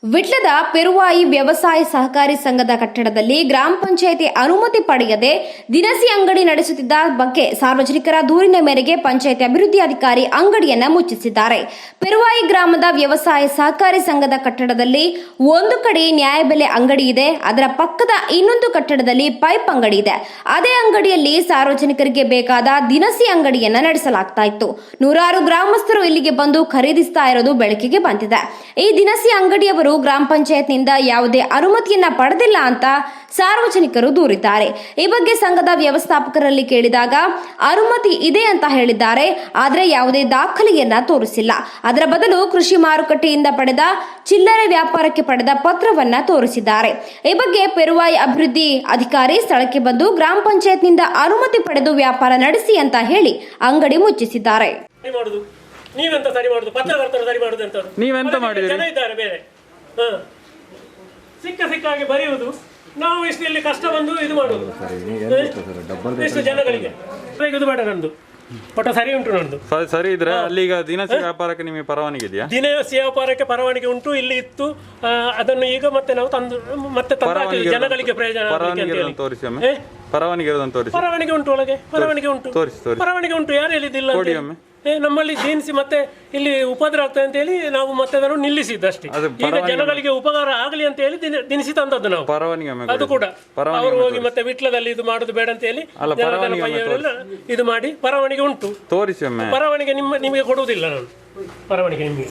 ವಿಟ್ಲದ ಪೆರುವಾಯಿ ವ್ಯವಸಾಯ ಸಹಕಾರಿ ಸಂಘದ ಕಟ್ಟಡದಲ್ಲಿ ಗ್ರಾಮ ಪಂಚಾಯಿತಿ ಅನುಮತಿ ಪಡೆಯದೆ ದಿನಸಿ ಅಂಗಡಿ ನಡೆಸುತ್ತಿದ್ದ ಬಗ್ಗೆ ಸಾರ್ವಜನಿಕರ ದೂರಿನ ಮೇರೆಗೆ ಪಂಚಾಯಿತಿ ಅಭಿವೃದ್ಧಿ ಅಧಿಕಾರಿ ಅಂಗಡಿಯನ್ನ ಮುಚ್ಚಿಸಿದ್ದಾರೆ. ಪೆರುವಾಯಿ ಗ್ರಾಮದ ವ್ಯವಸಾಯ ಸಹಕಾರಿ ಸಂಘದ ಕಟ್ಟಡದಲ್ಲಿ ಒಂದು ಕಡೆ ನ್ಯಾಯಬೆಲೆ ಅಂಗಡಿ ಇದೆ, ಅದರ ಪಕ್ಕದ ಇನ್ನೊಂದು ಕಟ್ಟಡದಲ್ಲಿ ಪೈಪ್ ಅಂಗಡಿ ಇದೆ. ಅದೇ ಅಂಗಡಿಯಲ್ಲಿ ಸಾರ್ವಜನಿಕರಿಗೆ ಬೇಕಾದ ದಿನಸಿ ಅಂಗಡಿಯನ್ನ ನಡೆಸಲಾಗ್ತಾ ಇತ್ತು. ನೂರಾರು ಗ್ರಾಮಸ್ಥರು ಇಲ್ಲಿಗೆ ಬಂದು ಖರೀದಿಸ್ತಾ ಇರೋದು ಬೆಳಕಿಗೆ ಬಂದಿದೆ. ಈ ದಿನಸಿ ಅಂಗಡಿಯವರು ಗ್ರಾಮ ಪಂಚಾಯತ್ನಿಂದ ಯಾವುದೇ ಅನುಮತಿಯನ್ನ ಪಡೆದಿಲ್ಲ ಅಂತ ಸಾರ್ವಜನಿಕರು ದೂರಿದ್ದಾರೆ. ಈ ಬಗ್ಗೆ ಸಂಘದ ವ್ಯವಸ್ಥಾಪಕರಲ್ಲಿ ಕೇಳಿದಾಗ ಅನುಮತಿ ಇದೆ ಅಂತ ಹೇಳಿದ್ದಾರೆ, ಆದರೆ ಯಾವುದೇ ದಾಖಲೆಯನ್ನ ತೋರಿಸಿಲ್ಲ. ಅದರ ಬದಲು ಕೃಷಿ ಮಾರುಕಟ್ಟೆಯಿಂದ ಪಡೆದ ಚಿಲ್ಲರೆ ವ್ಯಾಪಾರಕ್ಕೆ ಪಡೆದ ಪತ್ರವನ್ನ ತೋರಿಸಿದ್ದಾರೆ. ಈ ಬಗ್ಗೆ ಪೆರುವಾಯಿ ಅಭಿವೃದ್ಧಿ ಅಧಿಕಾರಿ ಸ್ಥಳಕ್ಕೆ ಬಂದು ಗ್ರಾಮ ಪಂಚಾಯತ್ನಿಂದ ಅನುಮತಿ ಪಡೆದು ವ್ಯಾಪಾರ ನಡೆಸಿ ಅಂತ ಹೇಳಿ ಅಂಗಡಿ ಮುಚ್ಚಿಸಿದ್ದಾರೆ. ನೀವೆಂತ ಸರಿ ಮಾಡುದು, ಪತ್ರಕರ್ತರು ಸರಿ ಮಾಡುದು ಅಂತ ನೀವೆಂತ ಮಾಡಿದ್ರಿ? ಜನ ಇದ್ದಾರೆ ಬೇರೆ, ಸಿಕ್ಕಾಗಿ ಬರೆಯುವುದು, ನಾವು ಇಷ್ಟಲ್ಲಿ ಕಷ್ಟ ಬಂದು ಇದು ಮಾಡುದು ಎಷ್ಟು ಜನಗಳಿಗೆ ಇದು ಬೇಡ. ನಂದು ಪಟ ಸರಿ ಉಂಟು, ನಂದು ಸರಿ ಇದ್ರೆ ಅಲ್ಲಿ ಈಗ ದಿನಸಿ ವ್ಯಾಪಾರಕ್ಕೆ ನಿಮಗೆ ಪರವಾನಗಿ ಇದೆಯಾ? ದಿನಸಿ ವ್ಯಾಪಾರಕ್ಕೆ ಪರವಾನಗಿ ಉಂಟು, ಇಲ್ಲಿ ಇತ್ತು. ಅದನ್ನು ಈಗ ಮತ್ತೆ ನಾವು ತಂದು ಮತ್ತೆ ಜನಗಳಿಗೆ ಪ್ರಯೋಜನ ತೋರಿಸಿ. ಪರವಾನಗಿ ತೋರಿಸಿ. ಪರವಾನಗಿ ಉಂಟು, ಒಳಗೆ ಪರವಾನಗಿ ಉಂಟು, ಪರವಾನಗಿ ಉಂಟು. ಯಾರು ಹೇಳಿದ್ದಿಲ್ಲ? ನಮ್ಮಲ್ಲಿ ದಿನಸಿ ಮತ್ತೆ ಇಲ್ಲಿ ಉಪದ್ರ ಆಗ್ತದೆ ಅಂತ ಹೇಳಿ ನಾವು ಮತ್ತೆ ಅದನ್ನು ನಿಲ್ಲಿಸಿದ್ದಷ್ಟೇ. ಈಗ ಜನಗಳಿಗೆ ಉಪಕಾರ ಆಗಲಿ ಅಂತ ಹೇಳಿ ದಿನಸಿ ತಂದದ್ದು ನಾವು. ಅದು ಕೂಡ ಅವರು ಹೋಗಿ ಮತ್ತೆ ವಿಟ್ಲದಲ್ಲಿ ಇದು ಮಾಡುದು ಬೇಡ ಅಂತ ಹೇಳಿ ಇದು ಮಾಡಿ ಪರವಾನಗಿ ಉಂಟು. ತೋರಿಸಿ. ಪರವಾನಗಿ ನಿಮಗೆ ಕೊಡುವುದಿಲ್ಲ ನಾನು, ಪರವಾನಗಿ ನಿಮಗೆ